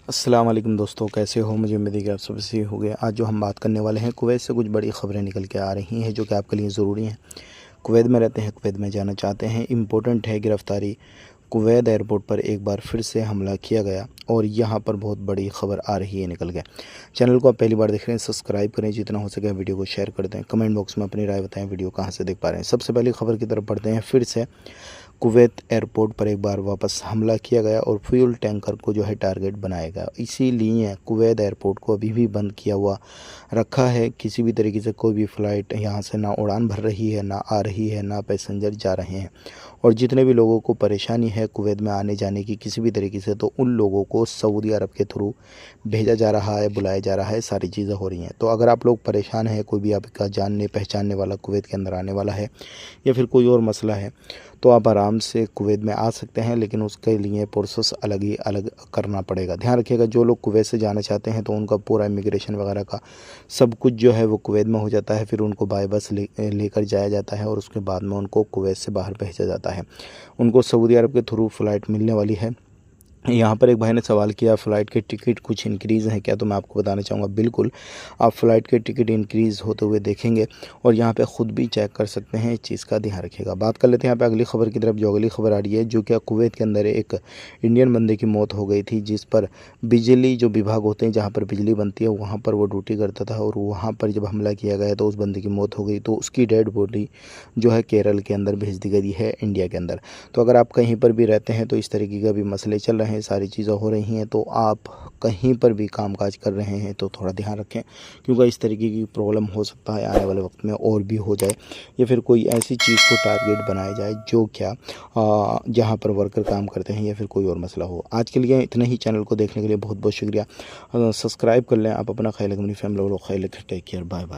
अस्सलाम वालेकुम दोस्तों, कैसे हो? मुझे उम्मीद है कि आप सब सही हो गए। आज जो हम बात करने वाले हैं, कुवैत से कुछ बड़ी ख़बरें निकल के आ रही हैं जो कि आपके लिए ज़रूरी हैं। कुवैत में रहते हैं, कुवैत में जाना चाहते हैं, इम्पोर्टेंट है गिरफ़्तारी। कुवैत एयरपोर्ट पर एक बार फिर से हमला किया गया और यहाँ पर बहुत बड़ी ख़बर आ रही है निकल के। चैनल को आप पहली बार देख रहे हैं, सब्सक्राइब करें, जितना हो सके वीडियो को शेयर कर दें, कमेंट बॉक्स में अपनी राय बताएं वीडियो कहाँ से देख पा रहे हैं। सबसे पहली खबर की तरफ बढ़ते हैं। फिर से कुवैत एयरपोर्ट पर एक बार वापस हमला किया गया और फ्यूल टैंकर को जो है टारगेट बनाया गया। इसीलिए कुवैत एयरपोर्ट को अभी भी बंद किया हुआ रखा है। किसी भी तरीके से कोई भी फ़्लाइट यहाँ से ना उड़ान भर रही है, ना आ रही है, ना पैसेंजर जा रहे हैं। और जितने भी लोगों को परेशानी है कुवैत में आने जाने की किसी भी तरीके से, तो उन लोगों को सऊदी अरब के थ्रू भेजा जा रहा है, बुलाया जा रहा है, सारी चीज़ें हो रही हैं। तो अगर आप लोग परेशान हैं, कोई भी आपका जानने पहचानने वाला कुवैत के अंदर आने वाला है या फिर कोई और मसला है, तो आप आराम से कुवैत में आ सकते हैं, लेकिन उसके लिए प्रोसेस अलग करना पड़ेगा। ध्यान रखिएगा, जो लोग कुवैत से जाना चाहते हैं तो उनका पूरा इमिग्रेशन वगैरह का सब कुछ जो है वो कुवैत में हो जाता है। फिर उनको बाय बस लेकर जाया जाता है और उसके बाद में उनको कुवैत से बाहर भेजा जाता है। उनको सऊदी अरब के थ्रू फ़्लाइट मिलने वाली है। यहाँ पर एक भाई ने सवाल किया, फ़्लाइट के टिकट कुछ इंक्रीज़ हैं क्या? तो मैं आपको बताना चाहूँगा, बिल्कुल आप फ़्लाइट के टिकट इंक्रीज़ होते हुए देखेंगे और यहाँ पे ख़ुद भी चेक कर सकते हैं। इस चीज़ का ध्यान रखिएगा। बात कर लेते हैं यहाँ पे अगली खबर की तरफ। जो अगली खबर आ रही है, जो क्या कुवैत के अंदर एक इंडियन बंदे की मौत हो गई थी, जिस पर बिजली जो विभाग होते हैं, जहाँ पर बिजली बनती है, वहाँ पर वो ड्यूटी करता था और वहाँ पर जब हमला किया गया तो उस बंदे की मौत हो गई। तो उसकी डेड बॉडी जो है केरल के अंदर भेज दी गई है, इंडिया के अंदर। तो अगर आप कहीं पर भी रहते हैं तो इस तरीके का भी मसले चल रहे हैं, सारी चीज़ें हो रही हैं, तो आप कहीं पर भी कामकाज कर रहे हैं तो थोड़ा ध्यान रखें, क्योंकि इस तरीके की प्रॉब्लम हो सकता है आने वाले वक्त में और भी हो जाए, या फिर कोई ऐसी चीज़ को टारगेट बनाया जाए जो क्या जहाँ पर वर्कर काम करते हैं, या फिर कोई और मसला हो। आज के लिए इतना ही। चैनल को देखने के लिए बहुत बहुत शुक्रिया। सब्सक्राइब कर लें। आप अपना ख्याल रखें, अपनी फैमिली वालों का ख्याल रखें। Take care, bye bye.